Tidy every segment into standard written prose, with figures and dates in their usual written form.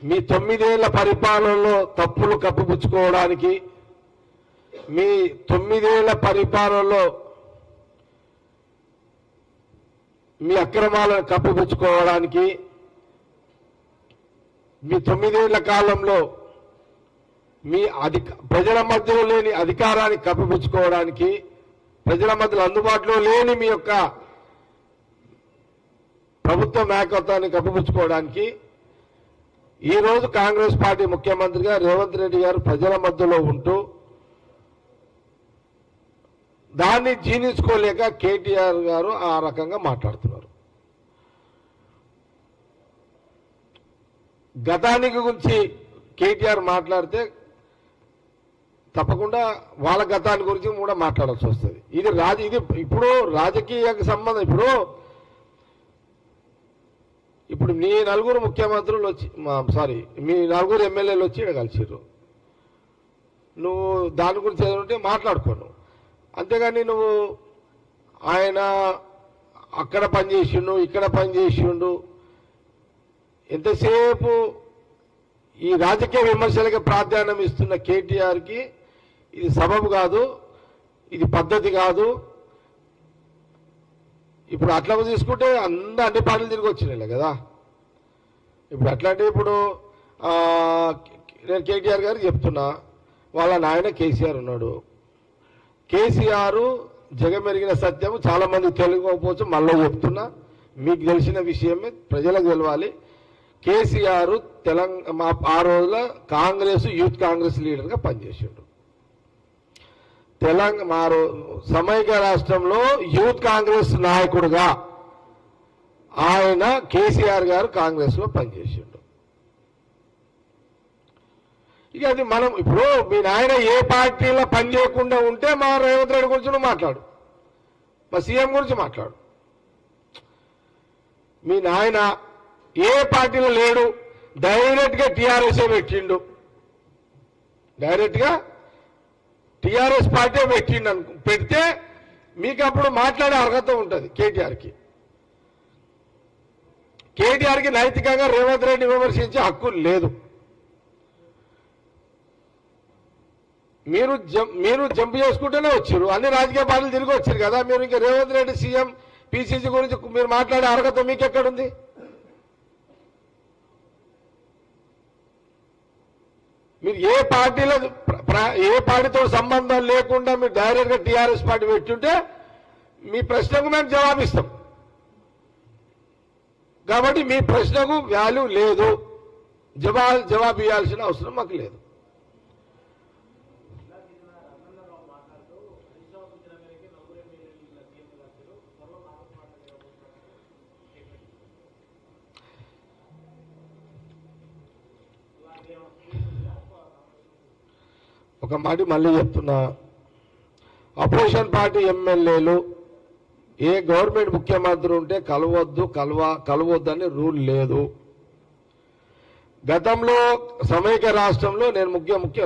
మీ 9 ఏళ్ల పరిపాలనలో తప్పులు కప్పిపుచ్చుకోవడానికి, మీ 9 ఏళ్ల పరిపాలనలో మీ అక్రమాలను కప్పిపుచ్చుకోవడానికి, మీ 9 ఏళ్ల కాలంలో మీ ప్రజల మధ్యలో లేని అధికారాన్ని కప్పిపుచ్చుకోవడానికి, ప్రజల మధ్యలో అందుబాటులో లేని మీ యొక్క ప్రభుత్వ నాయకత్వాన్ని కప్పిపుచ్చుకోవడానికి ఈరోజు కాంగ్రెస్ పార్టీ ముఖ్యమంత్రిగా రేవంత్ రెడ్డి గారు ప్రజల మధ్యలో ఉంటూ దాన్ని జీర్ణించుకోలేక కేటీఆర్ గారు ఆ రకంగా మాట్లాడుతున్నారు. గతానికి గురించి కేటీఆర్ మాట్లాడితే తప్పకుండా వాళ్ళ గతాన్ని గురించి కూడా మాట్లాడాల్సి వస్తుంది. ఇది ఇప్పుడు రాజకీయ సంబంధం. ఇప్పుడు మీ 4 ముఖ్యమంత్రులు వచ్చి మీ 4 ఎమ్మెల్యేలు వచ్చి ఇక్కడ కలిసిర్రు. నువ్వు దాని గురించి ఏదంటే మాట్లాడుకోను. అంతేగాని నువ్వు ఆయన అక్కడ పనిచేసిండు, ఇక్కడ పనిచేసిండు, ఎంతసేపు ఈ రాజకీయ విమర్శలకి ప్రాధాన్యం ఇస్తున్న కేటీఆర్కి ఇది సబబు కాదు, ఇది పద్ధతి కాదు. ఇప్పుడు అట్లా తీసుకుంటే అన్ని పార్టీలు తిరిగి వచ్చినాయి కదా. ఇప్పుడు అట్లాంటి నేను కేటీఆర్ గారికి చెప్తున్నా, వాళ్ళ నాయన కేసీఆర్ ఉన్నాడు. కేసీఆర్ జగమెరిగిన సత్యం చాలా మంది తెలియకపోవచ్చు, మళ్ళీ చెప్తున్నా, మీకు తెలిసిన విషయమే ప్రజలకు తెలవాలి. కేసీఆర్ ఆ రోజుల కాంగ్రెస్ యూత్ కాంగ్రెస్ లీడర్గా పనిచేసాడు. సమైక్య రాష్ట్రంలో యూత్ కాంగ్రెస్ నాయకుడుగా ఆయన కేసీఆర్ గారు కాంగ్రెస్ లో పనిచేసాడు. ఇక అది మనం ఇప్పుడు మీ నాయన ఏ పార్టీలో పని చేయకుండా ఉంటే మా రేవంత్ రెడ్డి గురించి నువ్వు మాట్లాడు, మా సీఎం గురించి మాట్లాడు. మీ నాయన ఏ పార్టీలో లేడు, డైరెక్ట్ గా టీఆర్ఎస్ పెట్టిండు, డైరెక్ట్ గా టీఆర్ఎస్ పార్టీ పెట్టిండు పెడితే మీకు అప్పుడు మాట్లాడే అర్హత ఉంటుంది. కేటీఆర్కి నైతికంగా రేవంత్ రెడ్డి విమర్శించే హక్కు లేదు. మీరు జంప్ చేసుకుంటూనే వచ్చారు, అన్ని రాజకీయ పార్టీలు తిరిగి వచ్చారు కదా. మీరు ఇంకా రేవంత్ రెడ్డి సీఎం పిసిసి గురించి మీరు మాట్లాడే అర్హత మీకు ఎక్కడుంది? మీరు ఏ పార్టీతో సంబంధం లేకుండా మీరు డైరెక్ట్ గా టీఆర్ఎస్ పార్టీ పెట్టుంటే మీ ప్రశ్నకు మేము జవాబిస్తాం. కాబట్టి మీ ప్రశ్నకు వాల్యూ లేదు, జవాబు ఇవ్వాల్సిన అవసరం మాకు లేదు. ఒక మాట మళ్ళీ చెప్తున్నా, అపోజిషన్ పార్టీ ఎమ్మెల్యేలు ఏ గవర్నమెంట్ ముఖ్యమంత్రి ఉంటే కలవద్దని రూల్ లేదు. గతంలో సమైక్య రాష్ట్రంలో నేను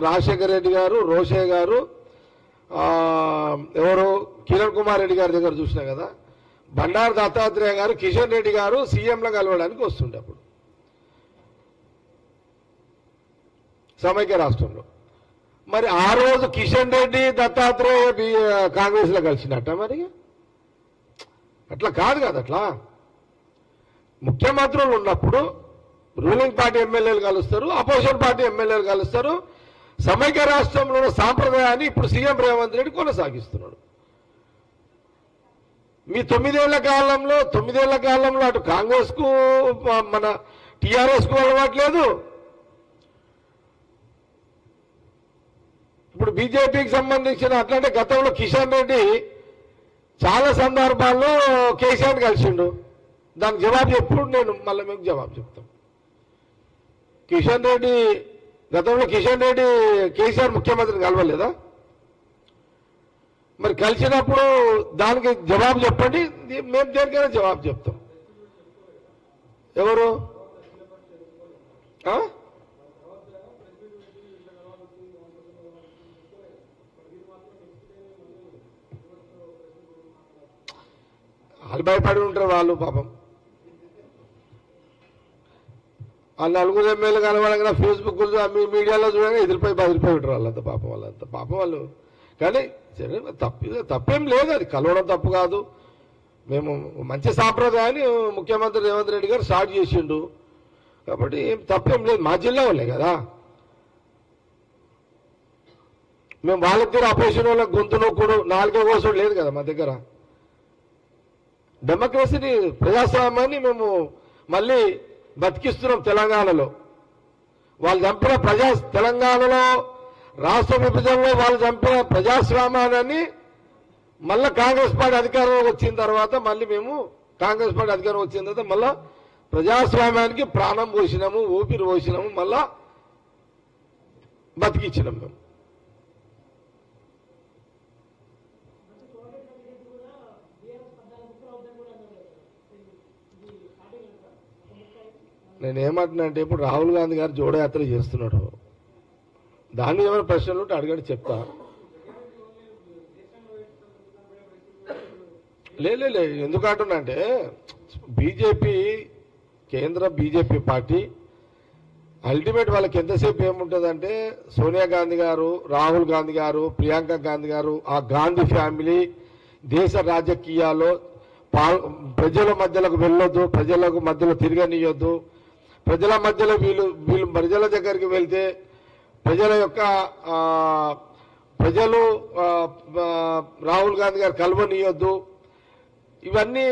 రాజశేఖర రెడ్డి గారు, రోషే గారు, ఎవరు కిరణ్ కుమార్ రెడ్డి గారి దగ్గర చూసినా కదా, బండారు దత్తాత్రేయ గారు, కిషన్ రెడ్డి గారు సీఎంలో కలవడానికి వస్తుండే అప్పుడు సమైక్య రాష్ట్రంలో. మరి ఆ రోజు కిషన్ రెడ్డి దత్తాత్రేయ కాంగ్రెస్ లో కలిసినట్ట? మరి అట్లా కాదు కదా. అట్లా ముఖ్యమంత్రులు ఉన్నప్పుడు రూలింగ్ పార్టీ ఎమ్మెల్యేలు కలుస్తారు, అపోజిషన్ పార్టీ ఎమ్మెల్యేలు కలుస్తారు. సమైక్య రాష్ట్రంలో ఉన్న సాంప్రదాయాన్ని ఇప్పుడు సీఎం రేవంత్ రెడ్డి కొనసాగిస్తున్నాడు. మీ 9 ఏళ్ల కాలంలో అటు కాంగ్రెస్ కు మన టీఆర్ఎస్ కు అలవాట్లేదు, ఇప్పుడు బీజేపీకి సంబంధించిన అట్లాంటి గతంలో కిషన్ రెడ్డి చాలా సందర్భాల్లో కేసీఆర్ కలిసిండు. దానికి జవాబు ఎప్పుడు నేను మళ్ళీ మీకు జవాబు చెప్తాం. గతంలో కిషన్ రెడ్డి కేసీఆర్ ముఖ్యమంత్రిని కలవలేదా? మరి కలిసినప్పుడు దానికి జవాబు చెప్పండి, మేము దేనికైనా జవాబు చెప్తాం. ఎవరు వాళ్ళు భయపడి ఉంటారు వాళ్ళు పాపం. ఆ నలుగురు ఎమ్మెల్యే కనబడగా ఫేస్బుక్ మీడియాలో చూడగా ఎదిరిపోయి బదిలిపోయి ఉంటారు వాళ్ళంతా పాపం, వాళ్ళంతా పాపం వాళ్ళు. కానీ తప్పేం లేదు, అది కలవడం తప్పు కాదు. మేము మంచి సాంప్రదాయాన్ని ముఖ్యమంత్రి రేవంత్ రెడ్డి గారు స్టార్ట్ చేసిండు కాబట్టి ఏం తప్పేం లేదు. మా జిల్లా వాళ్ళే కదా, మేము వాళ్ళ దగ్గర అపోజిషన్ వాళ్ళకి గొంతు నొక్కుడు నాలుగే కోసం లేదు కదా మా దగ్గర. డెమోక్రసీని, ప్రజాస్వామ్యాన్ని మేము మళ్ళీ బతికిస్తున్నాం తెలంగాణలో. వాళ్ళు చంపిన తెలంగాణలో రాష్ట్ర విభజనలో వాళ్ళు చంపిన ప్రజాస్వామ్యాన్ని మళ్ళీ కాంగ్రెస్ పార్టీ అధికారంలోకి వచ్చిన తర్వాత మళ్ళీ మేము కాంగ్రెస్ పార్టీ అధికారం వచ్చిన తర్వాత మళ్ళా ప్రజాస్వామ్యానికి ప్రాణం పోసినాము, ఊపిరి పోసినాము, మళ్ళా బతికిచ్చినాం మేము. నేనేమంటున్నా అంటే ఇప్పుడు రాహుల్ గాంధీ గారు జోడయాత్ర చేస్తున్నాడు, దాన్ని ఏమైనా ప్రశ్నలు ఉంటే అడగండి చెప్తా. లే ఎందుకు అంటున్నా అంటే బీజేపీ, కేంద్ర బీజేపీ పార్టీ అల్టిమేట్ వాళ్ళకి ఎంతసేపు ఏముంటుందంటే సోనియా గాంధీ గారు, రాహుల్ గాంధీ గారు, ప్రియాంక గాంధీ గారు, ఆ గాంధీ ఫ్యామిలీ దేశ రాజకీయాల్లో ప్రజల మధ్యలోకి వెళ్ళొద్దు, ప్రజలకు మధ్యలో తిరగనియొద్దు, ప్రజల మధ్యలో వీళ్ళు ప్రజల దగ్గరికి వెళ్తే ప్రజలు రాహుల్ గాంధీ గారు కలవనియొద్దు, ఇవన్నీ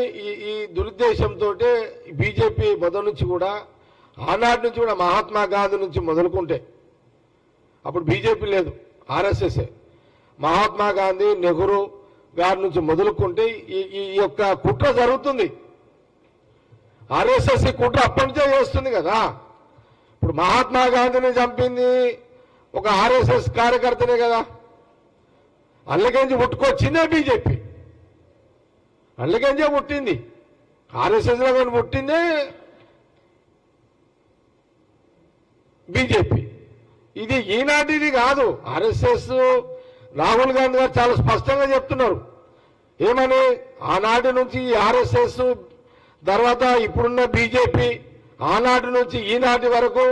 ఈ దురుద్దేశంతో బీజేపీ మొదటి నుంచి కూడా, ఆనాటి నుంచి కూడా మహాత్మా గాంధీ నుంచి మొదలుకుంటే, అప్పుడు బీజేపీ లేదు ఆర్ఎస్ఎస్, మహాత్మా గాంధీ, నెహ్రూ గారి నుంచి మొదలుకుంటే ఈ యొక్క కుట్ర జరుగుతుంది. ఆర్ఎస్ఎస్ కుట్ర అప్పటి నుంచే చేస్తుంది కదా. ఇప్పుడు మహాత్మా గాంధీని చంపింది ఒక ఆర్ఎస్ఎస్ కార్యకర్తనే కదా, అల్లకెంచి పుట్టుకొచ్చిందే బీజేపీ, అల్లకెంచే పుట్టింది, ఆర్ఎస్ఎస్ లో పుట్టిందే బీజేపీ. ఇది ఈనాటిది కాదు. ఆర్ఎస్ఎస్ రాహుల్ గాంధీ గారు చాలా స్పష్టంగా చెప్తున్నారు ఏమని, ఆనాటి నుంచి ఆర్ఎస్ఎస్ తర్వాత ఇప్పుడున్న బీజేపీ, ఆనాటి నుంచి ఈనాటి వరకు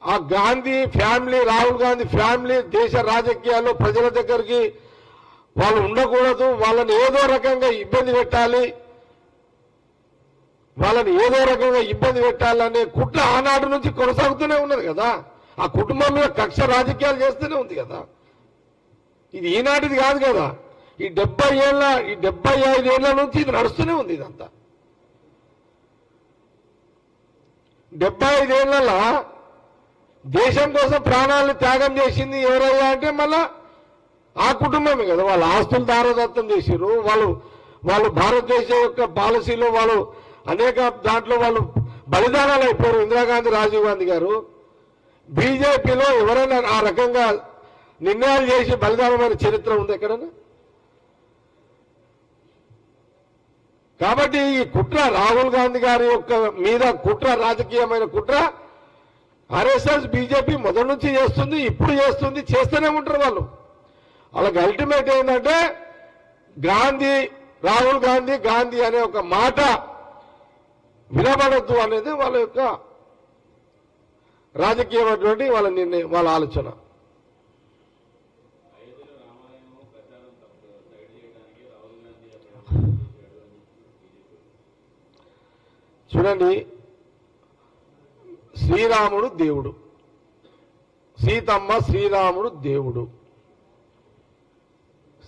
ఆ గాంధీ ఫ్యామిలీ, రాహుల్ గాంధీ ఫ్యామిలీ దేశ రాజకీయాల్లో ప్రజల దగ్గరికి వాళ్ళు ఉండకూడదు, వాళ్ళని ఏదో రకంగా ఇబ్బంది పెట్టాలనే కుట్ర ఆనాటి నుంచి కొనసాగుతూనే ఉన్నది కదా. ఆ కుటుంబం మీద కక్ష రాజకీయాలు చేస్తూనే ఉంది కదా. ఇది ఈనాటిది కాదు కదా. ఈ 75 ఏళ్ల నుంచి ఇది నడుస్తూనే ఉంది. ఇదంతా 75 ఏళ్లలో దేశం కోసం ప్రాణాలను త్యాగం చేసింది ఎవరయ్యా అంటే మళ్ళా ఆ కుటుంబమే కదా. వాళ్ళ ఆస్తులు దారదత్తం చేసిరు, వాళ్ళు భారతదేశం యొక్క పాలసీలో వాళ్ళు అనేక దాంట్లో వాళ్ళు బలిదానాలు అయిపోయారు. ఇందిరాగాంధీ, రాజీవ్ గాంధీ గారు. బీజేపీలో ఎవరైనా ఆ రకంగా నిర్ణయాలు చేసి బలిదానమైన చరిత్ర ఉంది ఎక్కడన్నా? కాబట్టి ఈ కుట్ర రాహుల్ గాంధీ గారి యొక్క మీద కుట్ర, రాజకీయమైన కుట్ర ఆర్ఎస్ఎస్ బీజేపీ మొదటి నుంచి చేస్తుంది, ఇప్పుడు చేస్తుంది, చేస్తూనే ఉంటారు వాళ్ళు. వాళ్ళకి అల్టిమేట్ ఏంటంటే గాంధీ, రాహుల్ గాంధీ, గాంధీ అనే ఒక మాట వినబడద్దు అనేది వాళ్ళ యొక్క రాజకీయమైనటువంటి వాళ్ళ నిర్ణయం, వాళ్ళ ఆలోచన. చూడండి, శ్రీరాముడు దేవుడు, సీతమ్మ శ్రీరాముడు దేవుడు,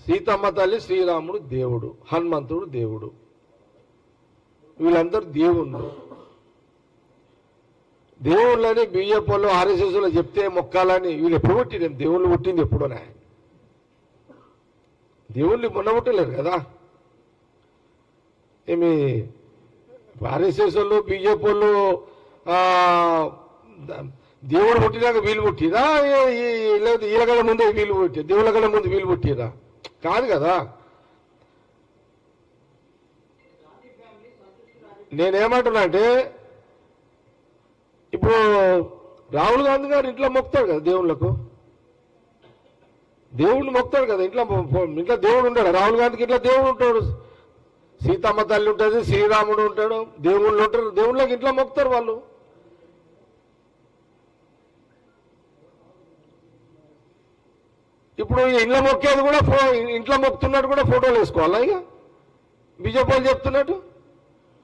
సీతమ్మ తల్లి శ్రీరాముడు దేవుడు, హనుమంతుడు దేవుడు, వీళ్ళందరూ దేవుళ్ళు. దేవుళ్ళని బియ్యపల్లు ఆర్ఎస్ఎస్లో చెప్తే మొక్కాలని వీళ్ళు ఎప్పుడు పుట్టిన దేవుళ్ళు పుట్టింది ఎప్పుడోనే. దేవుళ్ళు మొన్న పుట్టలేరు కదా. ఏమి ఆర్ఎస్ఎస్ వాళ్ళు, బీజేపీ వాళ్ళు దేవుడు పుట్టినాక వీళ్ళు పుట్టిరా, లేదు వీళ్ళ ముందే వీళ్ళు పుట్టి, దేవుళ్ళ కన్నా ముందు వీళ్ళు పుట్టిరా? కాదు కదా. నేనేమంటున్నా అంటే ఇప్పుడు రాహుల్ గాంధీ గారు ఇంట్లో మొక్కుతాడు కదా దేవుళ్ళకు, దేవుడిని మొక్కుతాడు కదా. ఇంట్లో దేవుడు ఉంటాడు. రాహుల్ గాంధీకి ఇంట్లో దేవుడు ఉంటాడు, సీతమ్మ తల్లి ఉంటుంది, శ్రీరాముడు ఉంటాడు, దేవుళ్ళు ఉంటారు. దేవుళ్ళకి ఇంట్లో మొక్కుతారు వాళ్ళు. ఇప్పుడు ఇంట్లో మొక్కేది కూడా ఇంట్లో మొక్కుతున్నట్టు కూడా ఫోటోలు వేసుకోవాలా ఇక బీజేపీ వాళ్ళు చెప్తున్నట్టు